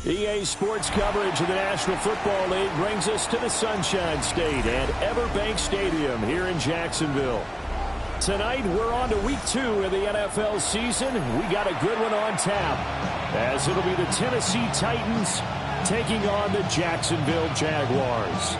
EA Sports coverage of the National Football League brings us to the Sunshine State and Everbank Stadium here in Jacksonville. Tonight, we're on to week 2 of the NFL season. We got a good one on tap, as it'll be the Tennessee Titans taking on the Jacksonville Jaguars.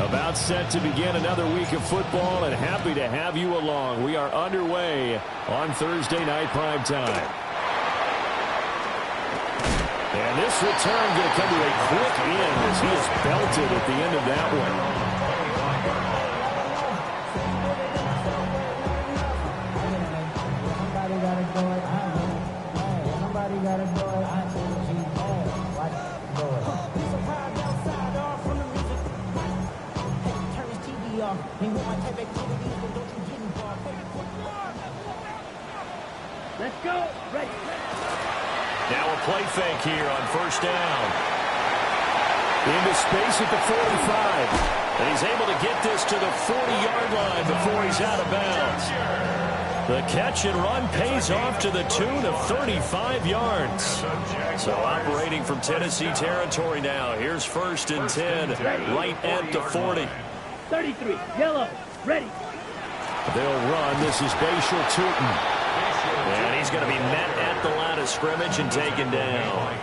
About set to begin another week of football, and happy to have you along. We are underway on Thursday night primetime. And this return going to come to a quick end as he is belted at the end of that one. Let's go. Ready. Now a play fake here on first down. Into space at the 45. And he's able to get this to the 40-yard line before he's out of bounds. The catch and run pays off to the tune of 35 yards. So operating from Tennessee territory now. Here's 1st and 10, right at the 40. 33, yellow, ready. They'll run. This is Bashal Tootin. And he's going to be met at the line of scrimmage and taken down.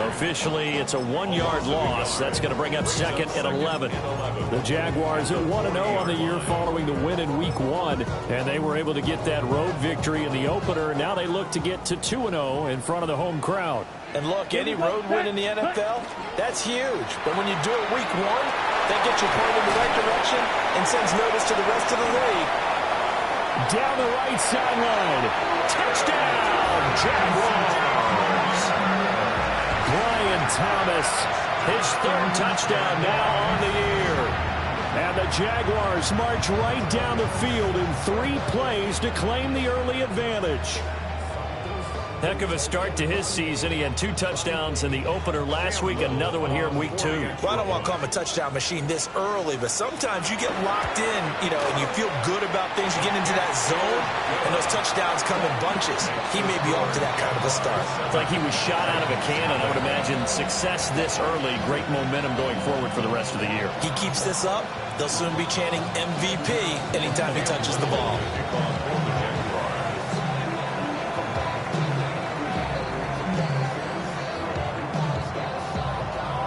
Officially, it's a 1-yard loss. That's going to bring up 2nd and 11. The Jaguars at 1-0 on the year following the win in Week 1. And they were able to get that road victory in the opener. Now they look to get to 2-0 in front of the home crowd. And look, any road win in the NFL, that's huge. But when you do it Week 1, that gets you pointed in the right direction and sends notice to the rest of the league. Down the right sideline. Touchdown, Jaguars. Brian Thomas, his 3rd touchdown now on the year. And the Jaguars march right down the field in 3 plays to claim the early advantage. Heck of a start to his season. He had 2 touchdowns in the opener last week, another one here in Week 2. Well, I don't want to call him a touchdown machine this early, but sometimes you get locked in, and you feel good about things. You get into that zone, and those touchdowns come in bunches. He may be off to that kind of a start. It's like he was shot out of a cannon. I would imagine success this early, great momentum going forward for the rest of the year. He keeps this up, they'll soon be chanting MVP anytime he touches the ball.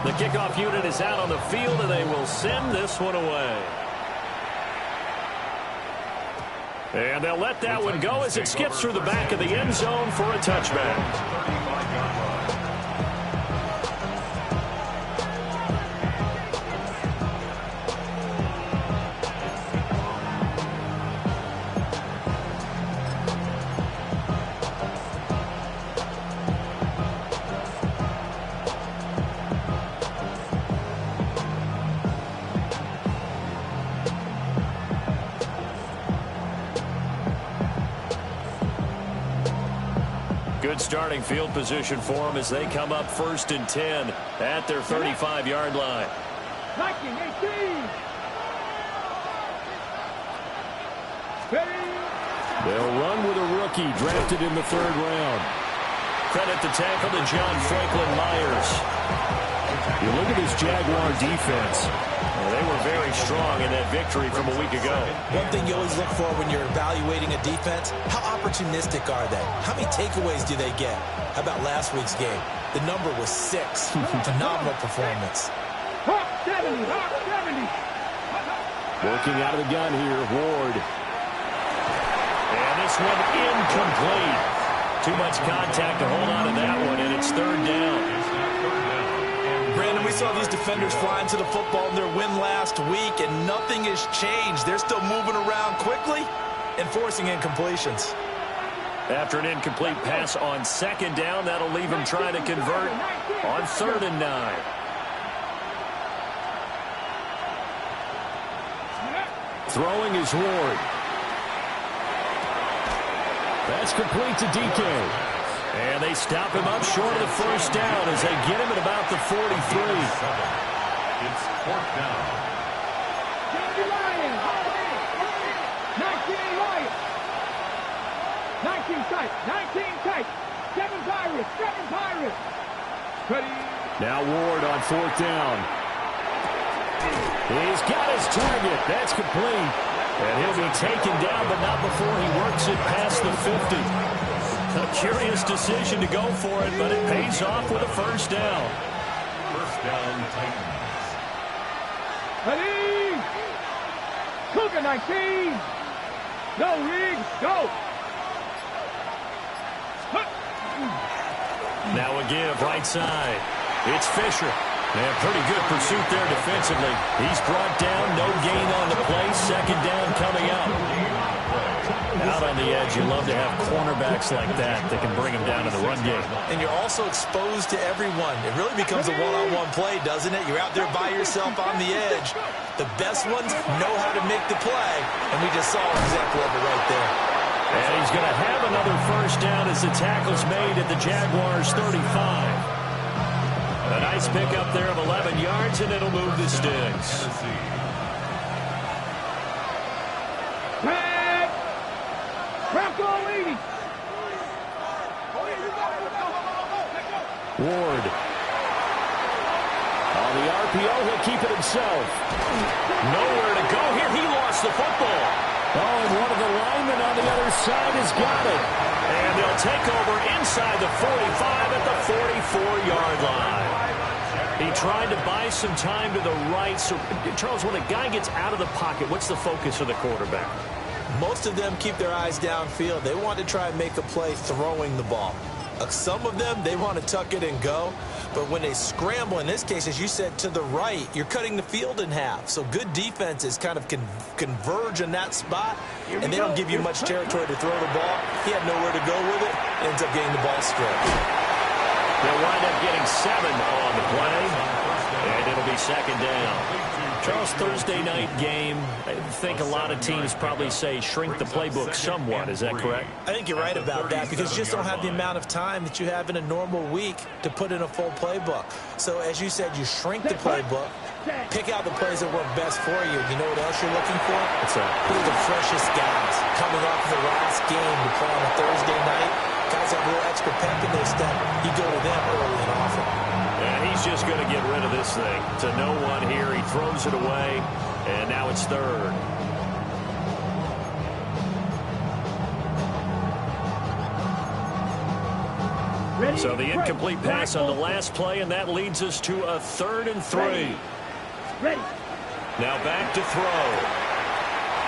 The kickoff unit is out on the field, and they will send this one away. And they'll let that one go as it skips through the back of the end zone for a touchback. Good starting field position for them as they come up 1st and 10 at their 35-yard line. They'll run with a rookie drafted in the 3rd round. Credit the tackle to John Franklin Myers. You look at this Jaguar defense. They were very strong in that victory from a week ago. One thing you always look for when you're evaluating a defense, how opportunistic are they? How many takeaways do they get? How about last week's game? The number was 6. Phenomenal performance. Working out of the gun here, Ward. And this one incomplete. Too much contact to hold on to that one, and it's 3rd down. Brandon, we saw these defenders flying to the football in their win last week, and nothing has changed. They're still moving around quickly and forcing incompletions. After an incomplete pass on 2nd down, that'll leave him trying to convert on 3rd and 9. Throwing is Ward. That's complete to DK. And they stop him up short of the first down as they get him at about the 43. It's fourth down. 19 Lions. 19 tight. 19 tight. 7 Pirates. 7 Pirates. Ready. Now Ward on fourth down. He's got his target. That's complete. And he'll be taken down, but not before he works it past the 50. A curious decision to go for it, but it pays off with a first down. First down, Titans. Ready. Cougar 19. No, Riggs. Go. Now a give right side. It's Fisher. And pretty good pursuit there defensively. He's brought down, no gain on the play. Second down coming up. Out on the edge, you love to have cornerbacks like that can bring them down in the run game. And you're also exposed to everyone. It really becomes a one-on-one play, doesn't it? You're out there by yourself on the edge. The best ones know how to make the play, and we just saw an example of it right there. And he's going to have another first down as the tackle's made at the Jaguars' 35. A nice pickup there of 11 yards, and it'll move the sticks. Bronco 80. Ward. On the RPO, he'll keep it himself. Nowhere to go here. He lost the football. Oh, and one of the linemen on the other side has got it. And they'll take over inside the 45 at the 44-yard line. He tried to buy some time to the right. So, Charles, when a guy gets out of the pocket, what's the focus of the quarterback? Most of them keep their eyes downfield. They want to try and make a play throwing the ball. Some of them, they want to tuck it and go. But when they scramble, in this case, as you said, to the right, you're cutting the field in half. So good defenses kind of converge in that spot, and they don't give you much territory to throw the ball. He had nowhere to go with it. Ends up getting the ball stripped. They'll wind up getting 7 on the play, and it'll be second down. Charles, Thursday night game, I think a lot of teams probably say shrink the playbook somewhat. Is that correct? I think you're right about that because you just don't have the amount of time that you have in a normal week to put in a full playbook. So, as you said, you shrink the playbook, pick out the plays that work best for you. You know what else you're looking for? What's that? Who are the freshest guys coming off of the last game to play on a Thursday night? Guys have a little extra pep in their step. You go to them early and often. And he's just going to get rid of this thing. To no one here. He throws it away, and now it's third. Ready, So the incomplete pass on the last play, and that leads us to a 3rd and 3. Ready. Now back to throw.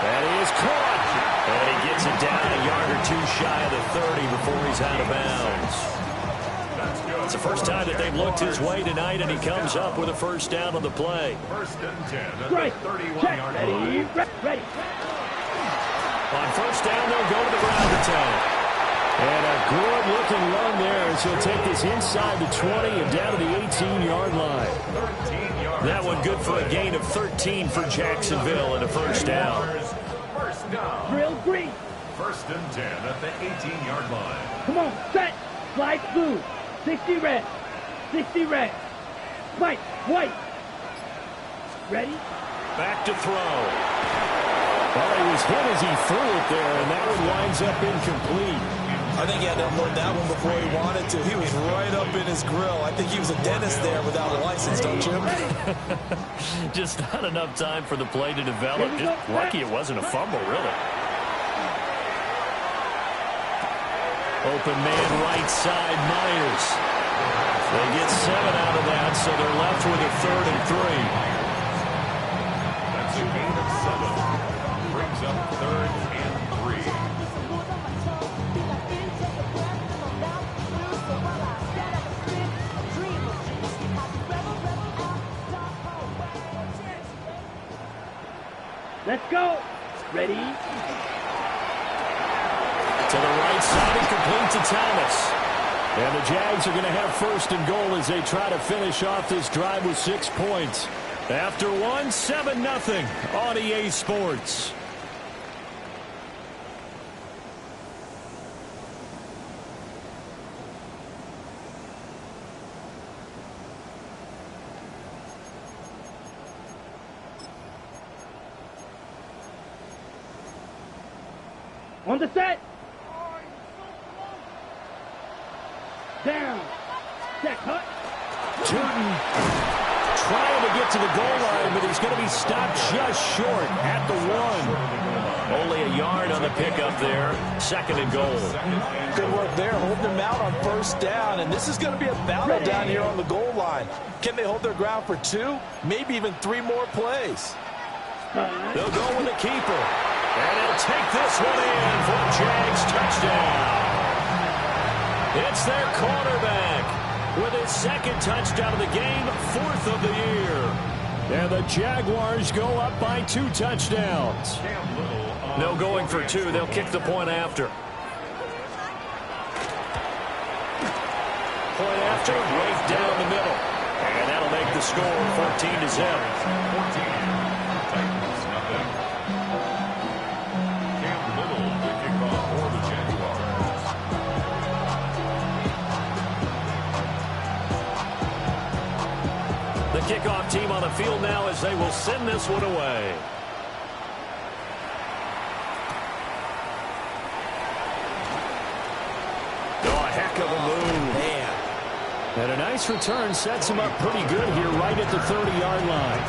That is caught. And he gets it down a yard or two shy of the 30 before he's out of bounds. It's the first time that they've looked his way tonight, and he comes up with a first down on the play. First and 10 at Right. the 31-yard line. Ready. On first down, they'll go to the ground attack. And a good-looking run there as he'll take this inside the 20 and down to the 18-yard line. 13 yards. That one good for a gain of 13 for Jacksonville and a first down. First down. Drill green. First and 10 at the 18-yard line. Come on. Set. Slide blue. 60 red. 60 red. White. White. Ready. Back to throw. Well, he was hit as he threw it there, and that one winds up incomplete. I think he had to unload that one before he wanted to. He was right up in his grill. I think he was a dentist there without a license, don't you? Just not enough time for the play to develop. Just lucky it wasn't a fumble, really. Open man right side, Myers. They get 7 out of that, so they're left with a 3rd and 3. That's a gain of 7. Brings up 3rd and 3. Let's go. Ready. To the right side and complete to Thomas. And the Jags are going to have 1st and goal as they try to finish off this drive with 6 points. After one, 7-0 on EA Sports. On the set. Down. Set cut. Tootin trying to get to the goal line, but he's going to be stopped just short at the 1. Only a yard on the pickup there. 2nd and goal. Good work there, holding them out on 1st down, and this is going to be a battle down here on the goal line. Can they hold their ground for 2, maybe even 3 more plays? They'll go with the keeper, and he'll take this one in for a Jags touchdown. It's their quarterback with his 2nd touchdown of the game, 4th of the year. And the Jaguars go up by 2 touchdowns. No going for 2. They'll kick the point after. Point after, right down the middle. And that'll make the score 14-0. The kickoff team on the field now as they will send this one away. Oh, a heck of a move. Man. And a nice return sets him up pretty good here right at the 30-yard line.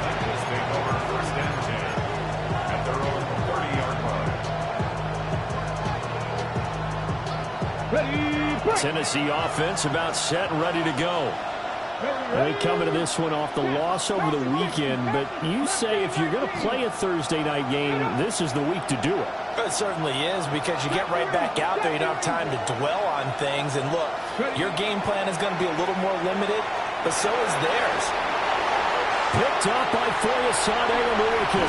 Tennessee offense about set and ready to go. They come into this one off the loss over the weekend, but you say if you're going to play a Thursday night game, this is the week to do it. It certainly is, because you get right back out there. You don't have time to dwell on things. And look, your game plan is going to be a little more limited, but so is theirs. Picked up by Foyesade American.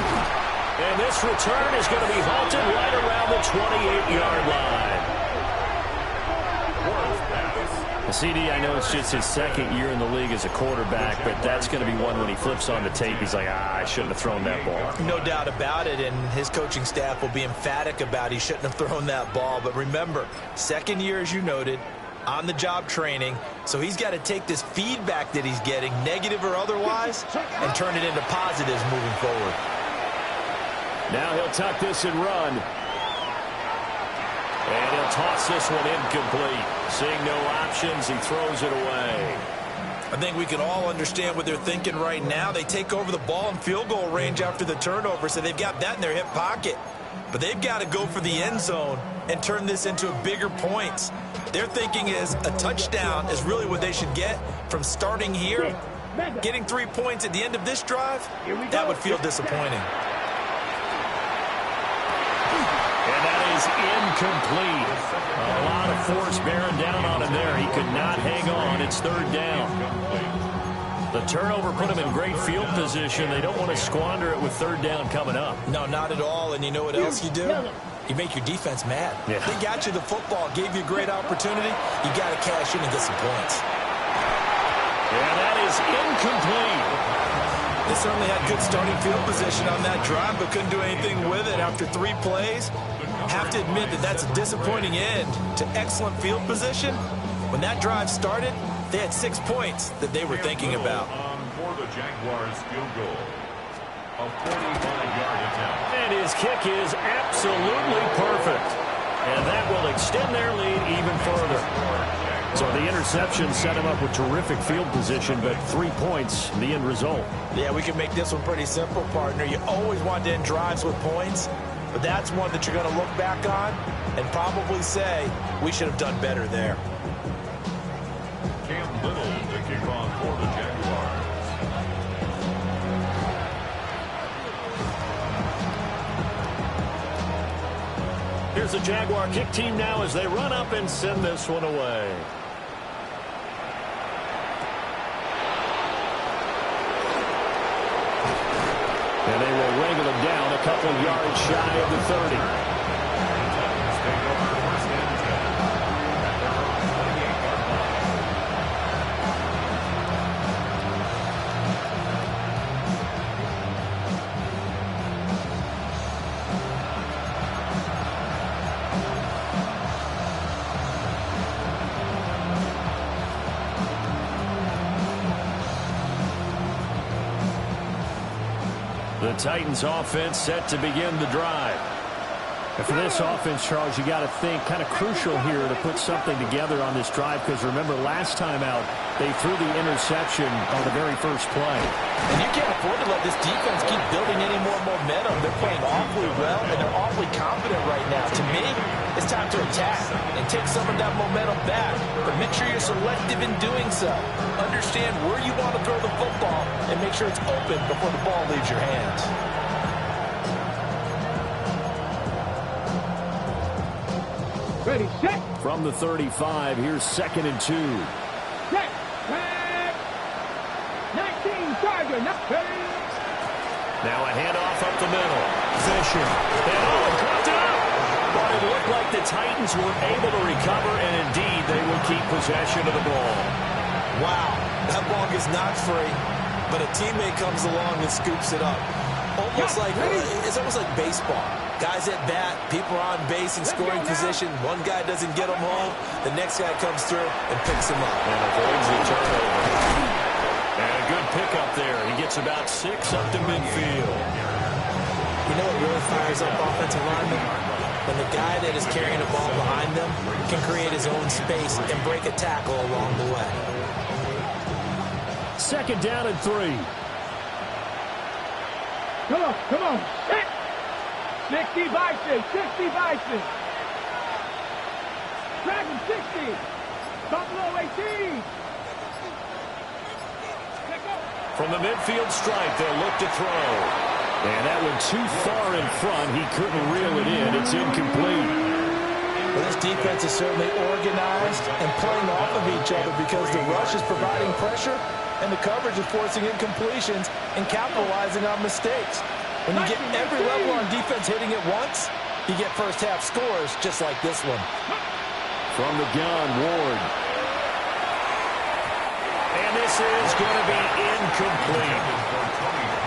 And this return is going to be halted right around the 28-yard line. CD, I know it's just his 2nd year in the league as a quarterback, but that's going to be one when he flips on the tape, he's like, I shouldn't have thrown that ball. No doubt about it, and his coaching staff will be emphatic about he shouldn't have thrown that ball. But remember, 2nd year, as you noted, on-the-job training, so he's got to take this feedback that he's getting, negative or otherwise, and turn it into positives moving forward. Now he'll tuck this and run. And he'll toss this one incomplete. Seeing no options, he throws it away. I think we can all understand what they're thinking right now. They take over the ball in field goal range after the turnover, so they've got that in their hip pocket. But they've got to go for the end zone and turn this into a bigger points. Their thinking is a touchdown is really what they should get from starting here. Getting 3 points at the end of this drive, that would feel disappointing. And that is incomplete. A lot of force bearing down on him there. He could not hang on. It's 3rd down. The turnover put him in great field position. They don't want to squander it with 3rd down coming up. No, not at all. And you know what else you do? You make your defense mad. Yeah. They got you the football, gave you a great opportunity. You got to cash in and get some points. And that is incomplete. They certainly had good starting field position on that drive, but couldn't do anything with it after 3 plays. Have to admit that that's a disappointing end to excellent field position. When that drive started, they had 6 points that they were thinking about. For the Jaguars field goal, a 45-yard attempt. And his kick is absolutely perfect. And that will extend their lead even further. So the interception set him up with terrific field position, but 3 points, the end result. Yeah, we can make this one pretty simple, partner. You always want to end drives with points, but that's one that you're going to look back on and probably say, we should have done better there. Cam Little to kick off for the Jaguars. Here's the Jaguar kick team now as they run up and send this one away. And they will wrangle him down a couple of yards shy of the 30. The Titans offense set to begin the drive. And for this offense, Charles, you got to think kind of crucial here to put something together on this drive, because remember last time out they threw the interception on the very first play. And you can't afford to let this defense keep building any more momentum. They're playing awfully well, and they're awfully confident right now. To me, it's time to attack and take some of that momentum back. But make sure you're selective in doing so. Understand where you want to throw the football and make sure it's open before the ball leaves your hands. Ready, set. From the 35, here's 2nd and 2. Set. Set. 19, Charger. Now a handoff up the middle. Fisher. And dropped it up. But it looked like the Titans were able to recover, and indeed they will keep possession of the ball. Wow, that ball is not free, but a teammate comes along and scoops it up. It's almost like baseball. Guys at bat, people are on base in scoring position. One guy doesn't get him home. The next guy comes through and picks him up. And avoids the turnover. And a good pickup there. He gets about 6 up to midfield. You know what really fires up offensive linemen? When the guy that is carrying the ball behind them can create his own space and break a tackle along the way. 2nd down and 3. Come on, set. 60 Bison, 60 Bison. Dragon 60. Buffalo 18. From the midfield stripe, they'll look to throw. And that one too far in front. He couldn't reel it in. It's incomplete. Well, this defense is certainly organized and playing off of each other because the rush is providing pressure and the coverage is forcing incompletions and capitalizing on mistakes. When you get every level on defense hitting it once, you get first half scores just like this one. From the gun, Ward. And this is going to be incomplete.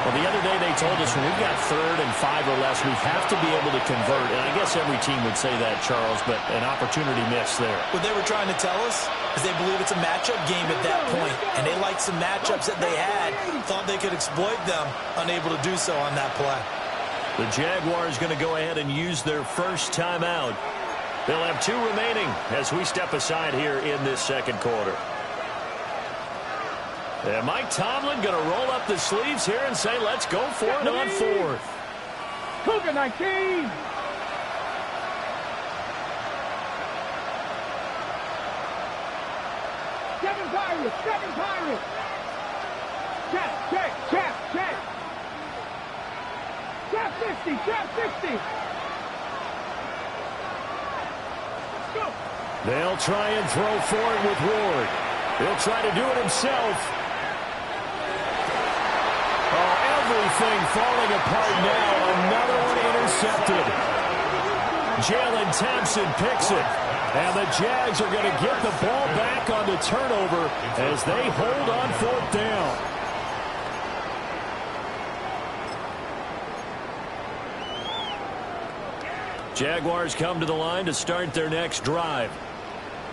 Well, the other day they told us when we've got 3rd and 5 or less, we have to be able to convert. And I guess every team would say that, Charles, but an opportunity missed there. What they were trying to tell us is they believe it's a matchup game at that point, and they liked some matchups that they had, thought they could exploit them, unable to do so on that play. The Jaguars going to go ahead and use their first timeout. They'll have 2 remaining as we step aside here in this 2nd quarter. And Mike Tomlin going to roll up the sleeves here and say, let's go for it on 4th. Cougar 19. Seven Pirates. Check. Trap 60. Go. They'll try and throw for it with Ward. He'll try to do it himself. Everything falling apart now. Another one intercepted. Jalen Thompson picks it. And the Jags are going to get the ball back on the turnover as they hold on 4th down. Jaguars come to the line to start their next drive.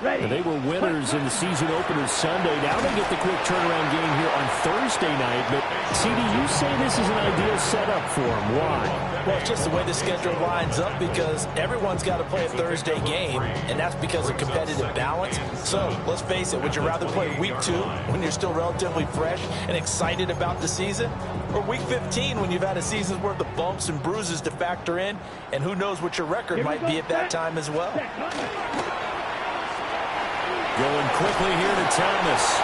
Ready. They were winners in the season opener Sunday. Now they get the quick turnaround game here on Thursday night. But, CD, you say this is an ideal setup for them. Why? Well, it's just the way the schedule lines up because everyone's got to play a Thursday game, and that's because of competitive balance. So, let's face it, would you rather play week 2 when you're still relatively fresh and excited about the season? Or week 15 when you've had a season's worth of bumps and bruises to factor in, and who knows what your record might be at that time as well. Going quickly here to Thomas.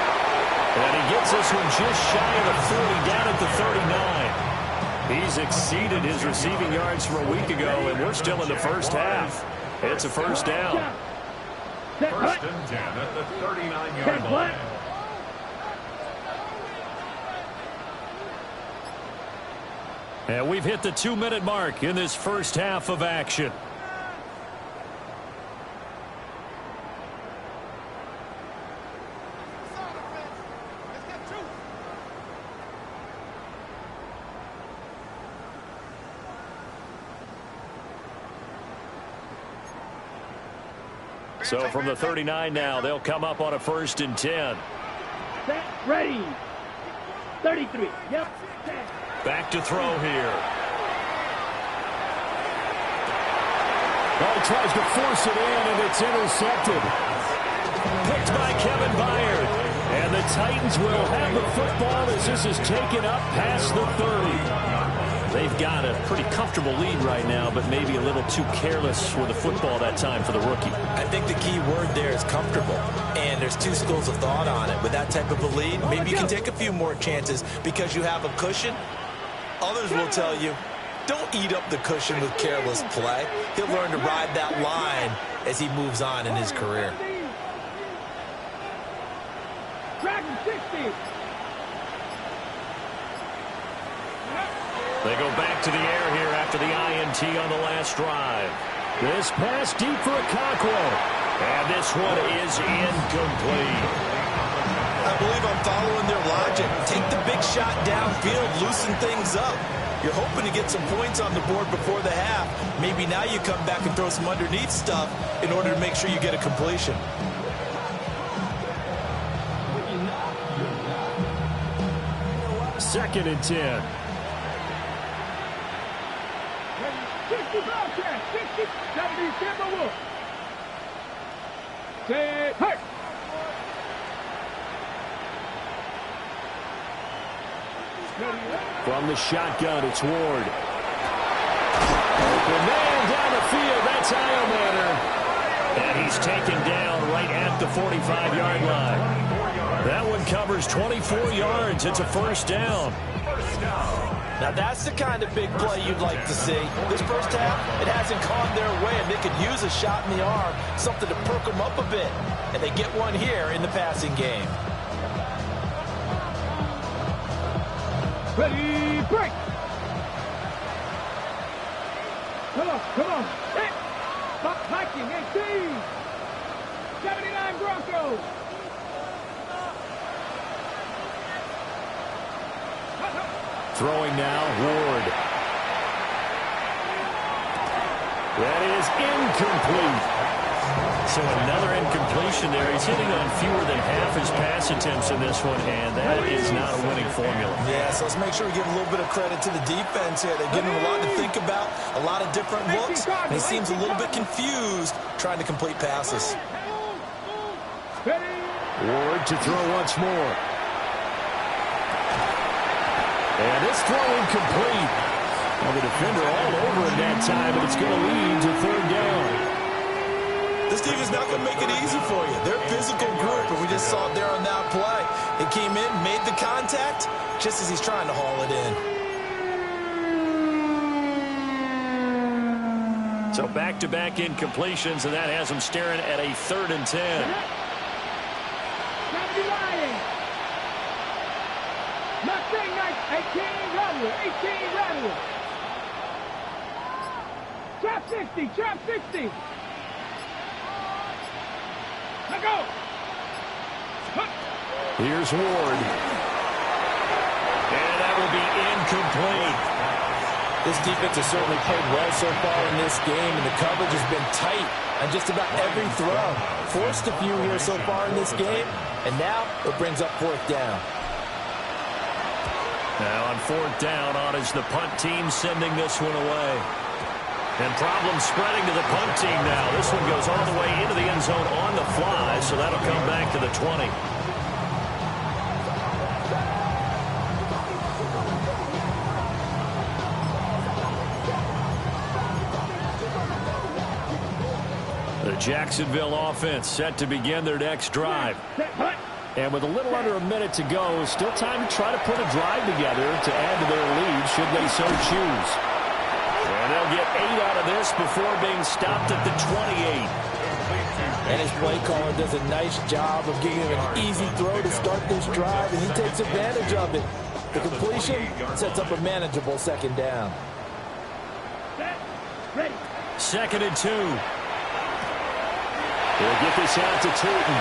And he gets this one just shy of the 40, down at the 39. He's exceeded his receiving yards from a week ago, and we're still in the first half. It's a first down. 1st and 10 at the 39-yard line. And we've hit the 2-minute mark in this first half of action. So from the 39 now, they'll come up on a 1st and 10. Set, ready. 33. Yep. Back to throw here. Oh, tries to force it in, and it's intercepted. Picked by Kevin Byard. And the Titans will have the football as this is taken up past the 30. They've got a pretty comfortable lead right now, but maybe a little too careless with the football that time for the rookie. I think the key word there is comfortable, and there's two schools of thought on it. With that type of a lead, maybe you can take a few more chances because you have a cushion. Others will tell you, don't eat up the cushion with careless play. He'll learn to ride that line as he moves on in his career. Dragon 60. They go back to the air here after the INT on the last drive. This pass deep for Okonkwo. And this one is incomplete. I believe I'm following their logic. Take the big shot downfield, loosen things up. You're hoping to get some points on the board before the half. Maybe now you come back and throw some underneath stuff in order to make sure you get a completion. Second and 10. 60 Bobcat, 60, 70 Timberwolf. Say, hey! From the shotgun, it's Ward. Open man down the field. That's Iomanner. And he's taken down right at the 45-yard line. That one covers 24 yards. It's a first down. Now that's the kind of big play you'd like to see. This first half, it hasn't gone their way, and they could use a shot in the arm, something to perk them up a bit. And they get one here in the passing game. Ready, break! Come on, hit! Viking, 18! 79 Broncos! Throwing now, Ward. That is incomplete. So another incompletion there. He's hitting on fewer than half his pass attempts in this one, and that is not a winning formula. Yeah, so let's make sure we give a little bit of credit to the defense here. They're giving him a lot to think about, a lot of different looks, and he seems a little bit confused trying to complete passes. Ward to throw once more. And this throw incomplete. Well, the defender all over him that time, but it's going to lead to third down. This team is not going to make it easy for you. They're a physical group, and we just saw it there on that play. It came in, made the contact, just as he's trying to haul it in. So back-to-back incompletions, and that has him staring at a 3rd and 10. Mustang Knights, 18 Redwood, 18 Redwood. Trap 60, trap 60. Let go. Here's Ward. And that will be incomplete. This defense has certainly played well so far in this game, and the coverage has been tight on just about every throw. Forced a few here so far in this game, and now it brings up 4th down. Now on 4th down, on is the punt team sending this one away. And problems spreading to the punt team now. This one goes all the way into the end zone on the fly, so that'll come back to the 20. The Jacksonville offense set to begin their next drive. And with a little under a minute to go, still time to try to put a drive together to add to their lead should they so choose. And they'll get 8 out of this before being stopped at the 28. And his play caller does a nice job of giving him an easy throw to start this drive, and he takes advantage of it. The completion sets up a manageable 2nd down. Ready. 2nd and 2. They'll get this out to Tootin.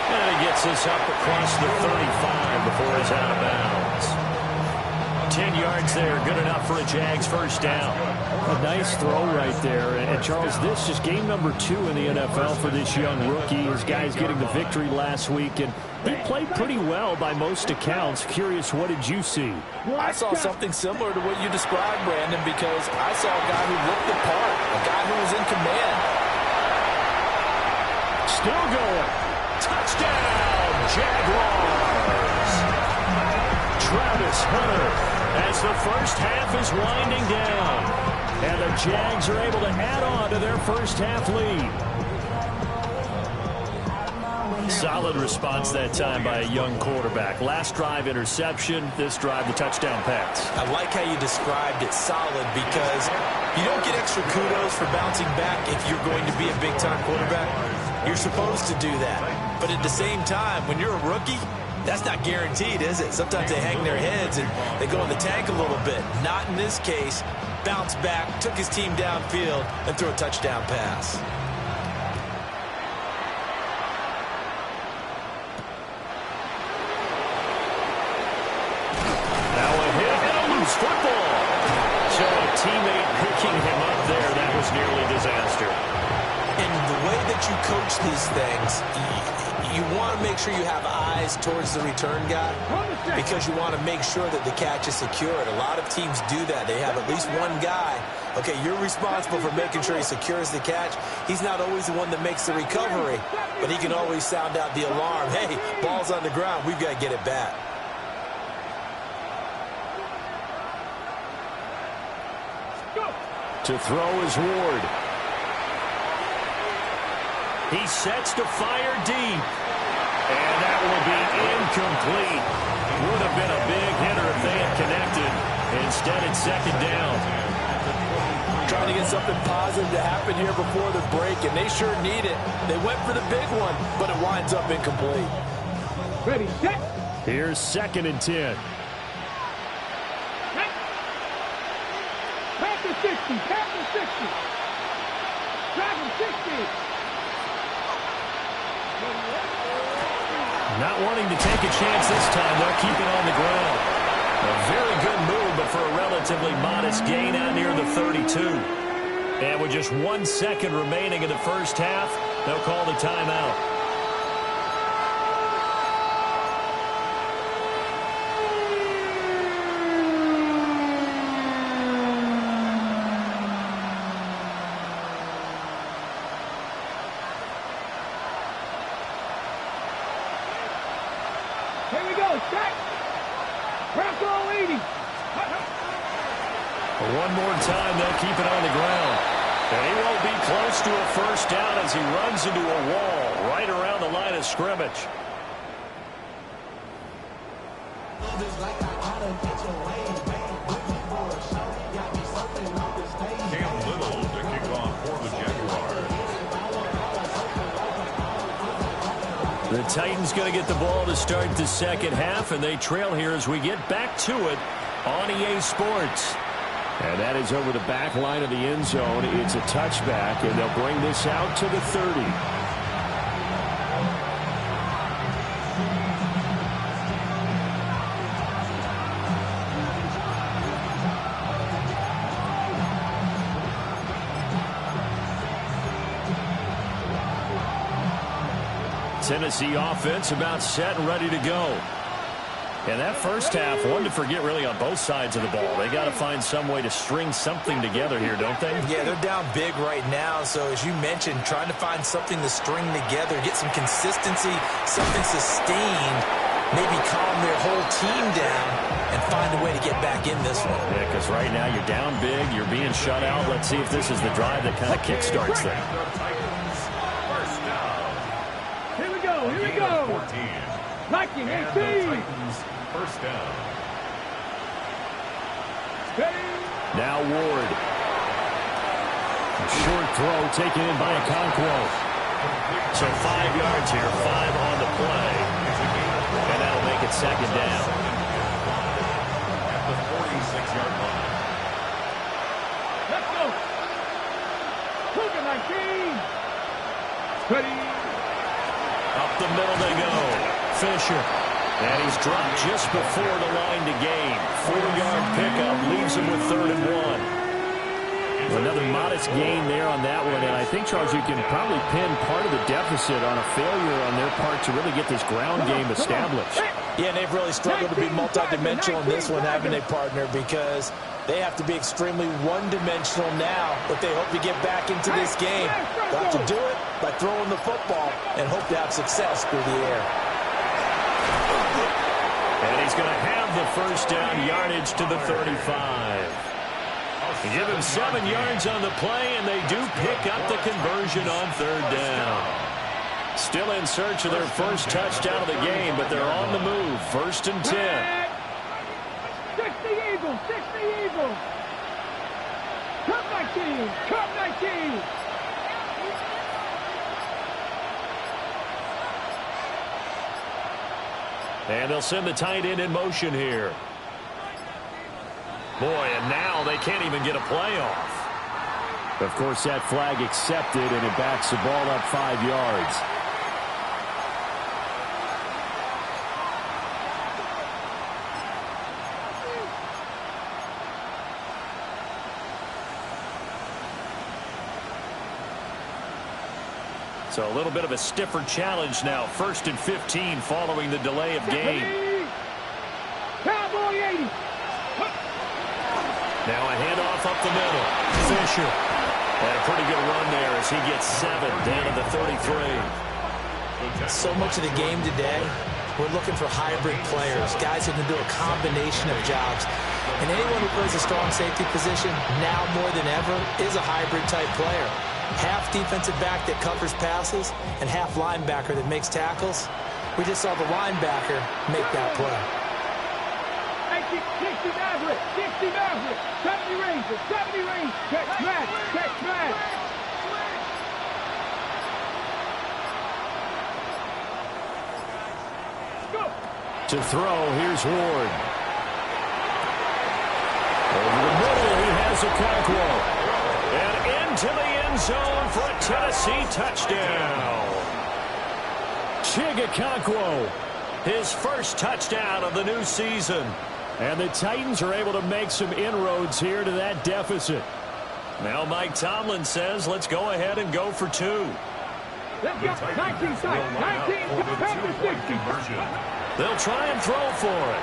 And he gets this up across the 35 before he's out of bounds. 10 yards there. Good enough for a Jags first down. A nice throw right there. And, Charles, this is game number 2 in the NFL for this young rookie. His guys getting the victory last week, and he played pretty well by most accounts. Curious, what did you see? I saw something similar to what you described, Brandon, because I saw a guy who looked the part, a guy who was in command. Still going. Touchdown, Jaguars. Travis Hunter as the first half is winding down. And the Jags are able to add on to their first half lead. Solid response that time by a young quarterback. Last drive interception, this drive the touchdown pass. I like how you described it, solid, because you don't get extra kudos for bouncing back if you're going to be a big-time quarterback. You're supposed to do that. But at the same time, when you're a rookie, that's not guaranteed, is it? Sometimes they hang their heads and they go in the tank a little bit. Not in this case. Bounced back, took his team downfield, and threw a touchdown pass. Now a hit and a loose football. So a teammate picking him up there, that was nearly disaster. And the way that you coach these things, you want to make sure you have eyes towards the return guy because you want to make sure that the catch is secured. A lot of teams do that. They have at least one guy. Okay, you're responsible for making sure he secures the catch. He's not always the one that makes the recovery, but he can always sound out the alarm. Hey, ball's on the ground. We've got to get it back. To throw is Ward. He sets to fire deep. And that will be incomplete. Would have been a big hitter if they had connected. Instead, it's second down. Trying to get something positive to happen here before the break, and they sure need it. They went for the big one, but it winds up incomplete. Ready, set. Here's 2nd and 10. Pass the 60, pass the 60. Drive the 60. Not wanting to take a chance this time. They'll keep it on the ground. A very good move, but for a relatively modest gain out near the 32. And with just 1 second remaining in the first half, they'll call the timeout. Here we go, set. Bronco 80. One more time, they'll keep it on the ground. And he won't be close to a first down as he runs into a wall right around the line of scrimmage. Cam Little to kick off for the Jaguars. The Titans going to get the ball to start the second half, and they trail here as we get back to it on EA Sports. And that is over the back line of the end zone. It's a touchback, and they'll bring this out to the 30. Tennessee offense about set and ready to go. And that first half, one to forget really on both sides of the ball. They got to find some way to string something together here, don't they? Yeah, they're down big right now. So as you mentioned, trying to find something to string together, get some consistency, something sustained, maybe calm their whole team down and find a way to get back in this one. Yeah, because right now you're down big, you're being shut out. Let's see if this is the drive that kind of kickstarts them. Here we go, here we go. 14. Nike, And 18. the Titans first down. Now Ward. A short throw taken in by Okonkwo. So 5 yards here, 5 on the play. And that'll make it second down. At the 46-yard line. Let's go. Cougar 19. Ready. Up the middle they go. Fisher. And he's dropped just before the line to gain. 4-yard pickup leaves him with 3rd and 1. Another modest gain there on that one. And I think, Charles, you can probably pin part of the deficit on a failure on their part to really get this ground game established. Yeah, and they've really struggled to be multidimensional in this one, haven't they, partner? Because they have to be extremely one-dimensional now if they hope to get back into this game. They'll have to do it by throwing the football and hope to have success through the air. And he's going to have the first down, yardage to the 35. They give him 7 yards on the play, and they do pick up the conversion on 3rd down. Still in search of their first touchdown of the game, but they're on the move. 1st and 10. 60 Eagles, 60 Eagles. Come 19, come 19. And they'll send the tight end in motion here. Boy, and now they can't even get a play off. Of course, that flag accepted, and it backs the ball up 5 yards. So a little bit of a stiffer challenge now. 1st and 15 following the delay of game. Cowboy 80. Now a handoff up the middle. Fisher. And a pretty good run there as he gets 7 down to the 33. So much of the game today, we're looking for hybrid players, guys who can do a combination of jobs. And anyone who plays a strong safety position, now more than ever, is a hybrid-type player. Half defensive back that covers passes and half linebacker that makes tackles. We just saw the linebacker make that play. 60 Maverick, 60 Maverick, 70 Rangers, 70 Rangers, catch match, catch match. Go. To throw, here's Ward. Over the middle, he has Okonkwo. And into the end zone for a Tennessee touchdown. Okonkwo, his first touchdown of the new season. And the Titans are able to make some inroads here to that deficit. Now Mike Tomlin says, let's go ahead and go for 2. Let's go. 19 side, 19 compared to 60. They'll try and throw for it.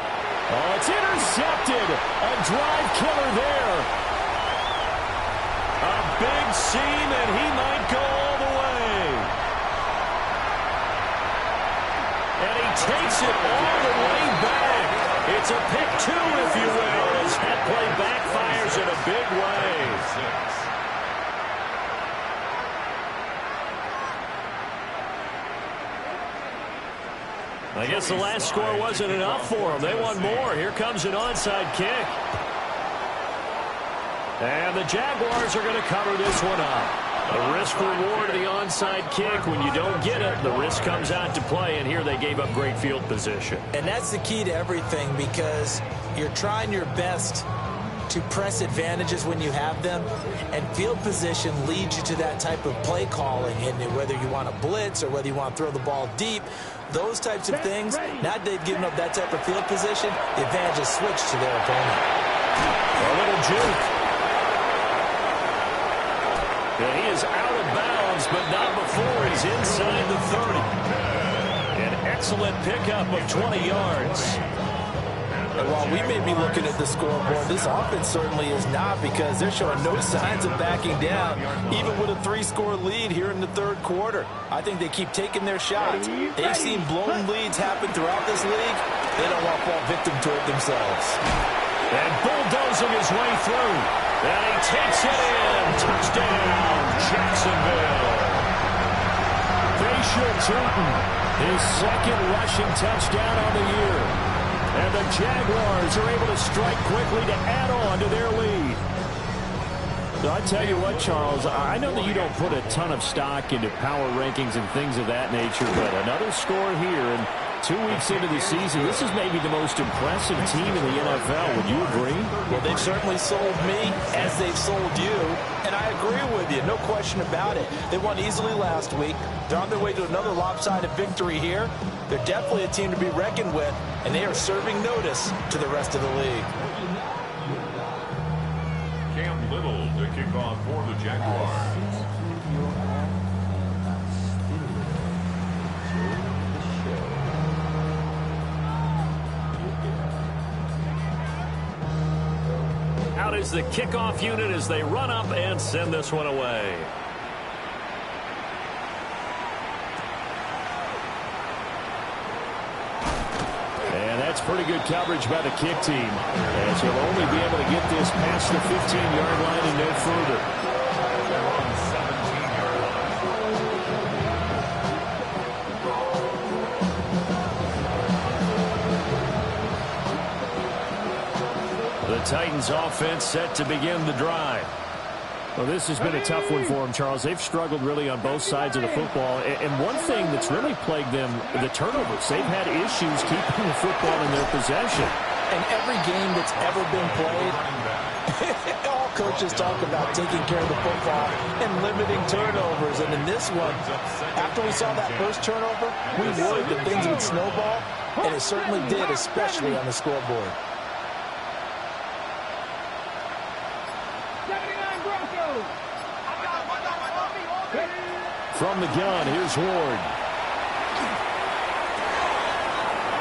Oh, it's intercepted. A drive killer there. A big seam, and he might go all the way. And he takes it all the way back. It's a pick 2, if you will, as that play backfires in a big way. I guess the last score wasn't enough for them. They want more. Here comes an onside kick. And the Jaguars are going to cover this one up. The risk reward of the onside kick. When you don't get it, the risk comes out to play, and here they gave up great field position. And that's the key to everything, because you're trying your best to press advantages when you have them, and field position leads you to that type of play calling. And whether you want to blitz or whether you want to throw the ball deep, those types of things, now that they've given up that type of field position, the advantage is switched to their opponent. A little juke. And he is out of bounds, but not before he's inside the 30. An excellent pickup of 20 yards. And while we may be looking at the scoreboard, this offense certainly is not, because they're showing no signs of backing down, even with a 3-score lead here in the 3rd quarter. I think they keep taking their shots. They've seen blown leads happen throughout this league. They don't want to fall victim to it themselves. And bulldozing his way through. And he takes it in. Touchdown, Jacksonville. Facial Turton, his 2nd rushing touchdown on the year. And the Jaguars are able to strike quickly to add on to their lead. So I tell you what, Charles, I know that you don't put a ton of stock into power rankings and things of that nature, but another score here, and 2 weeks into the season, this is maybe the most impressive team in the NFL. Would you agree? Well, they've certainly sold me as they've sold you, and I agree with you, no question about it. They won easily last week. They're on their way to another lopsided victory here. They're definitely a team to be reckoned with, and they are serving notice to the rest of the league. Cam Little to kick off for the Jaguars. Out is the kickoff unit as they run up and send this one away. And that's pretty good coverage by the kick team, as he'll only be able to get this past the 15-yard line and no further. The Titans offense set to begin the drive. Well, this has been a tough one for them, Charles. They've struggled really on both sides of the football. And one thing that's really plagued them, the turnovers. They've had issues keeping the football in their possession. And every game that's ever been played, all coaches talk about taking care of the football and limiting turnovers. And in this one, after we saw that first turnover, we worried that things would snowball, and it certainly did, especially on the scoreboard. From the gun, here's Ward.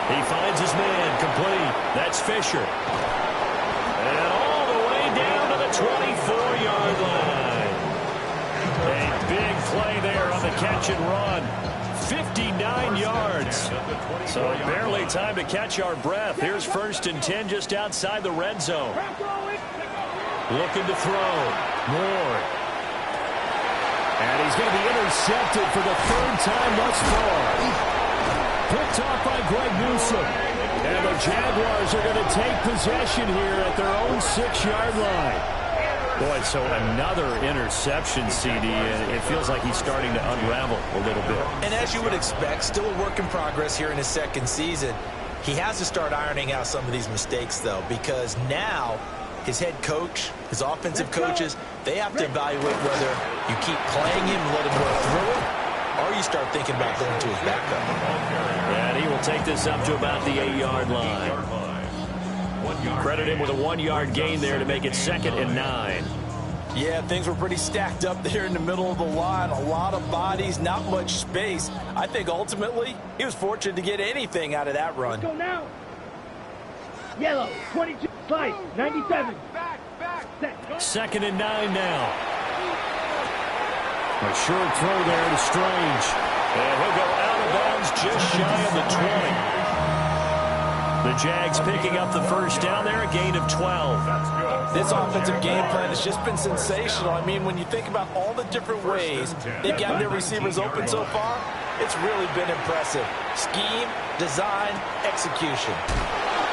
He finds his man, complete. That's Fisher. And all the way down to the 24-yard line. A big play there on the catch and run. 59 yards. So barely time to catch our breath. Here's 1st and 10 just outside the red zone. Looking to throw. Ward. And he's going to be intercepted for the 3rd time thus far. Picked off by Greg Newsome. And the Jaguars are going to take possession here at their own 6-yard line. Boy, so another interception, CD, and it feels like he's starting to unravel a little bit. And as you would expect, still a work in progress here in his 2nd season. He has to start ironing out some of these mistakes, though, because now his head coach, his offensive coaches, they have to evaluate whether you keep playing him and let him work through it, or you start thinking about going to his backup. And he will take this up to about the 8-yard line. Credit him with a 1-yard gain there to make it 2nd and 9. Yeah, things were pretty stacked up there in the middle of the line. A lot of bodies, not much space. I think ultimately he was fortunate to get anything out of that run. Let's go now. Yellow, 22, 5, 97. Set. 2nd and 9 now. A short throw there to Strange. And he'll go out of bounds just shy of the 20. The Jags picking up the 1st down there, a gain of 12. This offensive game plan has just been sensational. I mean, when you think about all the different ways they've gotten their receivers open so far, it's really been impressive. Scheme, design, execution.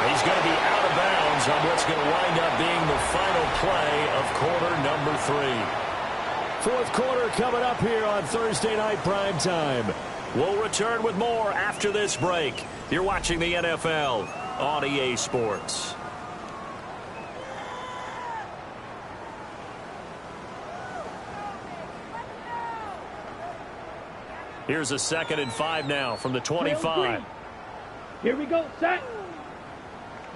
He's going to be out of bounds on what's going to wind up being the final play of quarter number 3. 4th quarter coming up here on Thursday Night Primetime. We'll return with more after this break. You're watching the NFL on EA Sports. Here's a 2nd and 5 now from the 25. Here we go, set.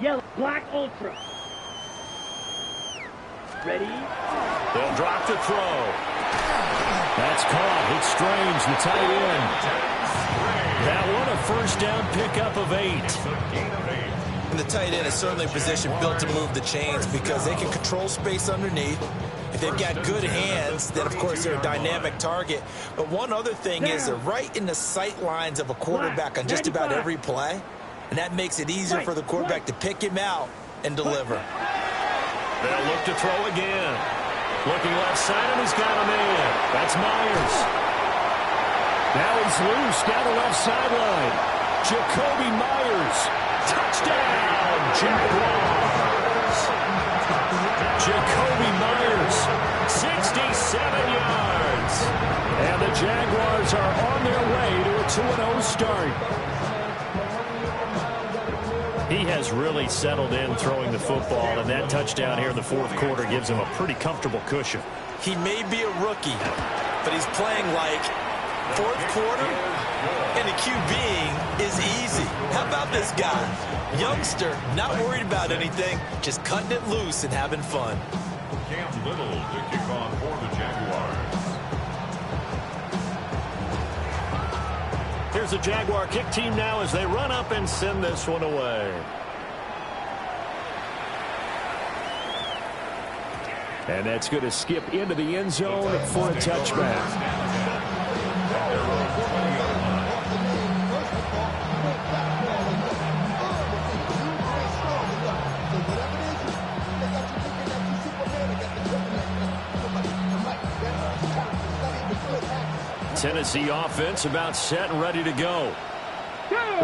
Yellow, black, ultra. Ready? They'll drop the throw. That's caught. It's Strange, the tight end. That one a 1st down pickup of 8. And the tight end is certainly a position built to move the chains because they can control space underneath. If they've got good hands, then, of course, they're a dynamic target. But one other thing is they're right in the sight lines of a quarterback on just about every play. And that makes it easier for the quarterback to pick him out and deliver. They'll look to throw again. Looking left side, and he's got a man. That's Myers. Now he's loose down the left sideline. Jacoby Myers. Touchdown, Jaguars. Jacoby Myers, 67 yards. And the Jaguars are on their way to a 2-0 start. He has really settled in throwing the football, and that touchdown here in the fourth quarter gives him a pretty comfortable cushion. He may be a rookie, but he's playing like fourth quarter, and the QBing is easy. How about this guy? Youngster, not worried about anything, just cutting it loose and having fun. Cam Little to kick off for the Jaguars. Here's the Jaguar kick team now as they run up and send this one away. And that's going to skip into the end zone for a touchback. Tennessee offense about set and ready to go.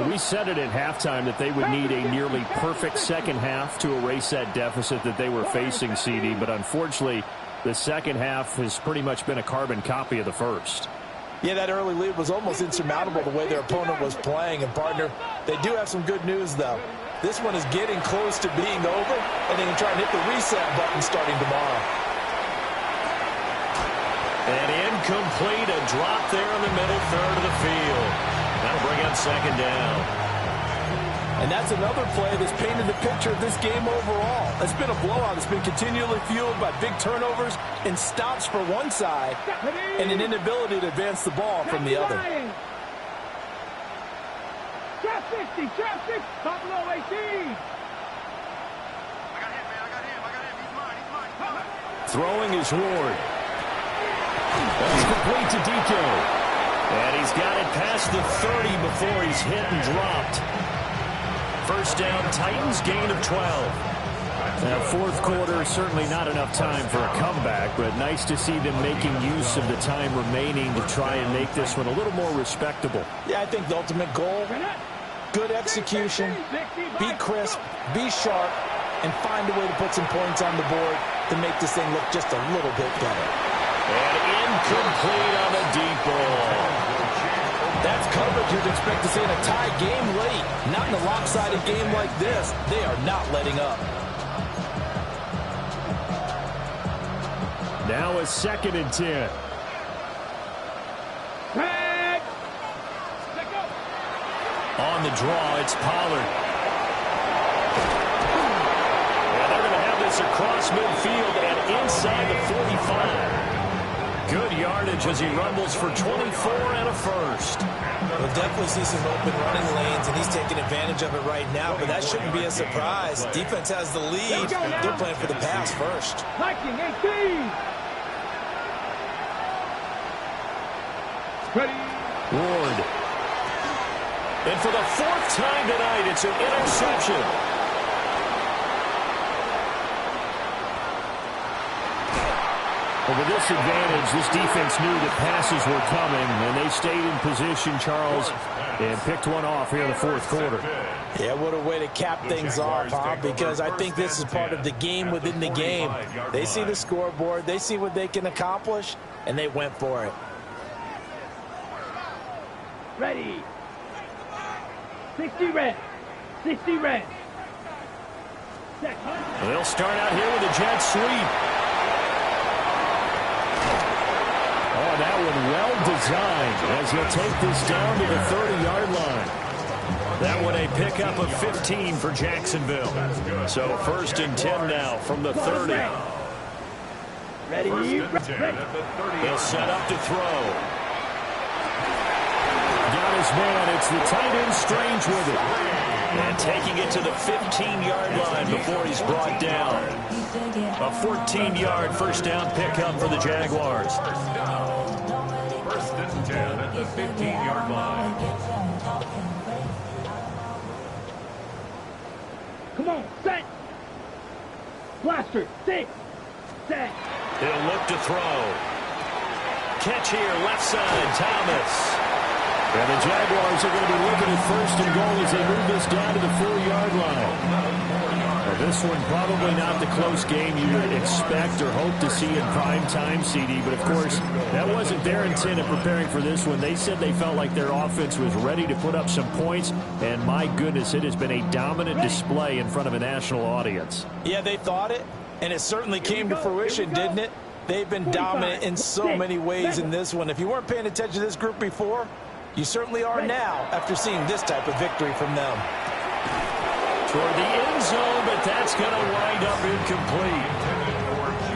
We said it at halftime that they would need a nearly perfect second half to erase that deficit that they were facing, CD, but unfortunately the second half has pretty much been a carbon copy of the first. Yeah, that early lead was almost insurmountable the way their opponent was playing. And, partner, they do have some good news, though. This one is getting close to being over, and they can try and hit the reset button starting tomorrow. And incomplete, a drop there in the middle third of the field. That'll bring up second down. And that's another play that's painted the picture of this game overall. It's been a blowout. It's been continually fueled by big turnovers and stops for one side and an inability to advance the ball from the other. Trap 60, trap 60, top low 18. Throwing is Ward. That's complete to DK. And he's got it past the 30 before he's hit and dropped. First down, Titans, gain of 12. Now, fourth quarter, certainly not enough time for a comeback, but nice to see them making use of the time remaining to try and make this one a little more respectable. Yeah, I think the ultimate goal, good execution, be crisp, be sharp, and find a way to put some points on the board to make this thing look just a little bit better. And incomplete on the deep ball. That's coverage you'd expect to see in a tie game late. Not in a lopsided game like this. They are not letting up. Now a 2nd and 10. On the draw, it's Pollard. And they're going to have this across midfield and inside the 45. Good yardage as he rumbles for 24 and a first. We'll definitely see some open running lanes, and he's taking advantage of it right now, but that shouldn't be a surprise. Defense has the lead. They're playing for the pass first. Viking 18. Ready. Ward. And for the 4th time tonight, it's an interception. With this advantage, this defense knew that passes were coming, and they stayed in position, Charles, and picked one off here in the fourth quarter. Yeah, what a way to cap things off, huh? Because I think this is part of the game within the game. They see the scoreboard, they see what they can accomplish, and they went for it. Ready. 60 red. 60 red. They'll start out here with a jet sweep. Oh, that one well designed as he'll take this down to the 30-yard line. That one a pickup of 15 for Jacksonville. So 1st and 10 now from the 30. Ready. He'll set up to throw. Got his man. It's the tight end Strange with it. And taking it to the 15-yard line before he's brought down. A 14-yard first down pickup for the Jaguars. 1st and 10 at the 15-yard line. Come on, set. Blaster, 6, set. He'll look to throw. Catch here, left side, Thomas. And the Jaguars are going to be looking at 1st and goal as they move this down to the 4-yard line. Well, This one probably not the close game you would expect or hope to see in prime time, CD. But, of course, that wasn't their intent in preparing for this one. They said they felt like their offense was ready to put up some points. And, my goodness, it has been a dominant display in front of a national audience. Yeah, they thought it, and it certainly came to fruition, didn't it? They've been dominant in so many ways in this one. If you weren't paying attention to this group before, you certainly are now after seeing this type of victory from them. Toward the end zone, but that's going to wind up incomplete.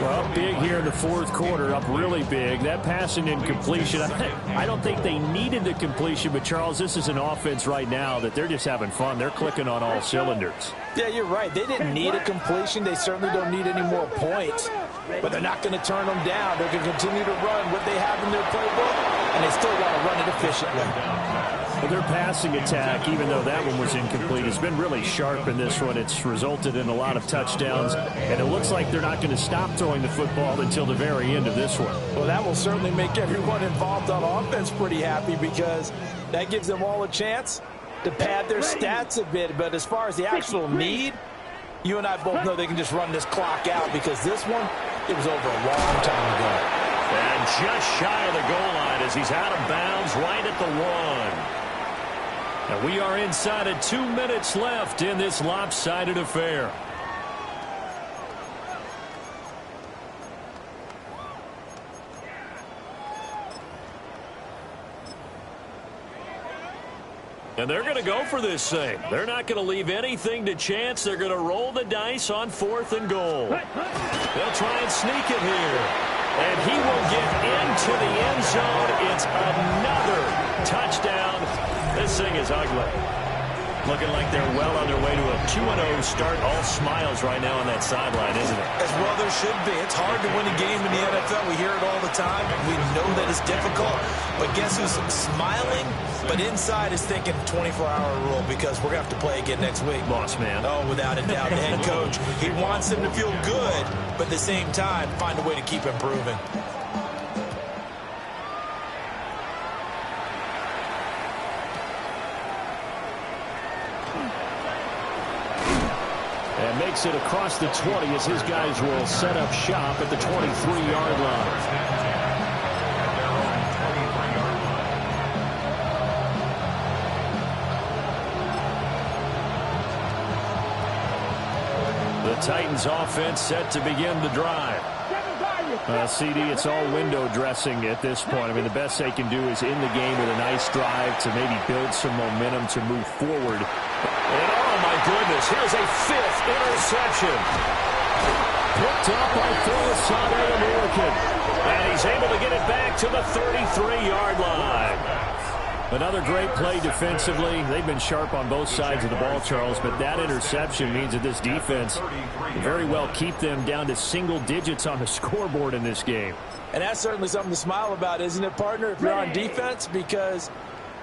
Well, big here in the fourth quarter, up really big. That passing incompletion, I don't think they needed the completion, but, Charles, this is an offense right now that they're just having fun. They're clicking on all cylinders. Yeah, you're right. They didn't need a completion. They certainly don't need any more points, but they're not going to turn them down. They're going to continue to run what they have in their playbook, and they still want to run it efficiently. Well, their passing attack, even though that one was incomplete, has been really sharp in this one. It's resulted in a lot of touchdowns, and it looks like they're not going to stop throwing the football until the very end of this one. Well, that will certainly make everyone involved on offense pretty happy because that gives them all a chance to pad their stats a bit. But as far as the actual need, you and I both know they can just run this clock out because this one, it was over a long time ago. And just shy of the goal line as he's out of bounds right at the 1. And we are inside of 2 minutes left in this lopsided affair. And they're going to go for this thing. They're not going to leave anything to chance. They're going to roll the dice on 4th and goal. They'll try and sneak it here. And he will get into the end zone. It's another touchdown. This thing is ugly. Looking like they're well on their way to a 2-0 start. All smiles right now on that sideline, isn't it? As well there should be. It's hard to win a game in the NFL. We hear it all the time. We know that it's difficult. But guess who's smiling? But inside is thinking 24-hour rule because we're going to have to play again next week. Boss man. Oh, without a doubt. The head coach, he wants them to feel good, but at the same time, find a way to keep improving. And makes it across the 20 as his guys will set up shop at the 23-yard line. The Titans offense set to begin the drive. CD, it's all window dressing at this point. I mean, the best they can do is in the game with a nice drive to maybe build some momentum to move forward. And oh my goodness, here's a 5th interception. Picked up by Phyllis American. And he's able to get it back to the 33-yard line. Another great play defensively. They've been sharp on both sides of the ball, Charles, but that interception means that this defense can very well keep them down to single digits on the scoreboard in this game. And that's certainly something to smile about, isn't it, partner, if you're on defense? Because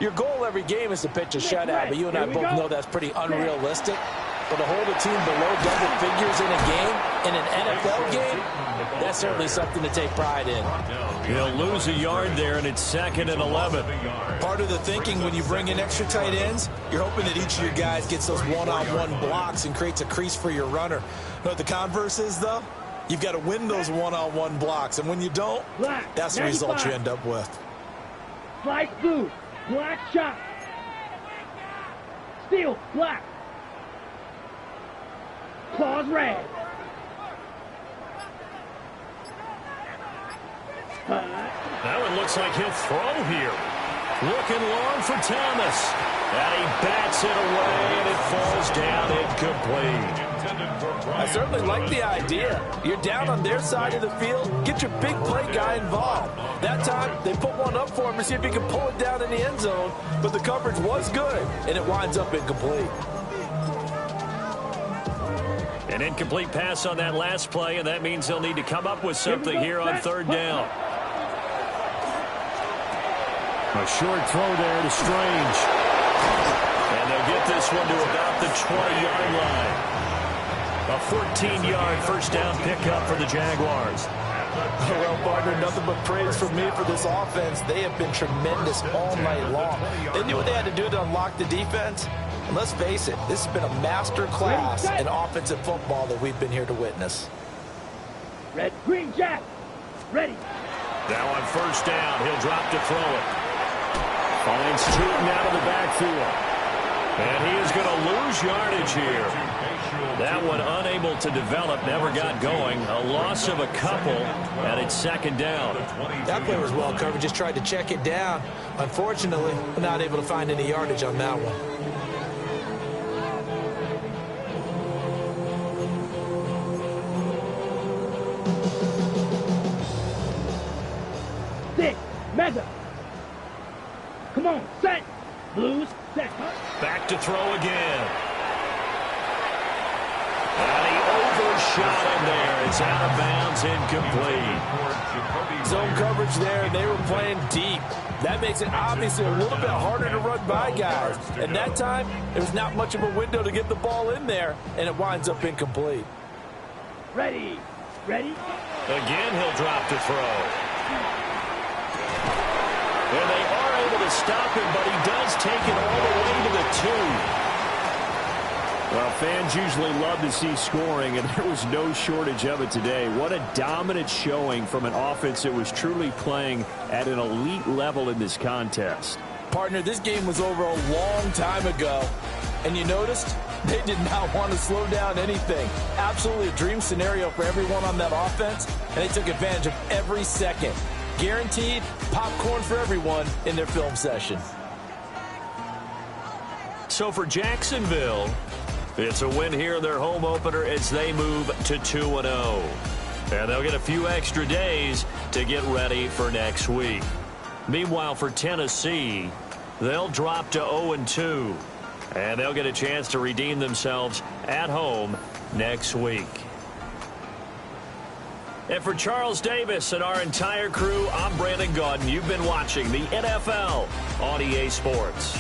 your goal every game is to pitch a shutout, but you and I both know that's pretty unrealistic. But to hold a team below double figures in a game, in an NFL game, that's certainly something to take pride in. He'll lose a yard there, and it's 2nd and 11. Part of the thinking when you bring in extra tight ends, you're hoping that each of your guys gets those one-on-one blocks and creates a crease for your runner. You know what the converse is, though? You've got to win those one-on-one blocks, and when you don't, that's the result you end up with. Slice blue, black shot. Steel, black. Claws red. That one looks like he'll throw here. Looking long for Thomas. And he bats it away, and it falls down incomplete. I certainly like the idea. You're down on their side of the field. Get your big play guy involved. That time, they put one up for him to see if he can pull it down in the end zone. But the coverage was good, and it winds up incomplete. An incomplete pass on that last play, and that means they'll need to come up with something here on 3rd down. A short throw there to Strange. And they'll get this one to about the 20-yard line. A 14-yard first down pickup for the Jaguars. Well, partner, nothing but praise from me for this offense. They have been tremendous all night long. They knew what they had to do to unlock the defense, Let's face it, this has been a master class in offensive football that we've been here to witness. Red, green, jack. Ready. Now on first down, he'll drop to throw it. Finds Tootin out of the backfield. And he is going to lose yardage here. That one unable to develop, never got going. A loss of a couple, and it's second down. That play was well covered, just tried to check it down. Unfortunately, not able to find any yardage on that one. Six, mega. Come on, set. Blues, set. Back to throw again. And he overshot him there. It's out of bounds, incomplete. Zone coverage there, and they were playing deep. That makes it obviously a little bit harder to run by guys. And that time, there's not much of a window to get the ball in there, and it winds up incomplete. Ready. Ready. Again, he'll drop to throw. And they are able to stop him, but he does take it all the way to the 2. Well, fans usually love to see scoring, and there was no shortage of it today. What a dominant showing from an offense that was truly playing at an elite level in this contest. Partner, this game was over a long time ago, and you noticed they did not want to slow down anything. Absolutely a dream scenario for everyone on that offense, and they took advantage of every second. Guaranteed popcorn for everyone in their film session. So for Jacksonville, it's a win here in their home opener as they move to 2-0. And they'll get a few extra days to get ready for next week. Meanwhile, for Tennessee, they'll drop to 0-2. And they'll get a chance to redeem themselves at home next week. And for Charles Davis and our entire crew, I'm Brandon Gaudin. You've been watching the NFL on EA Sports.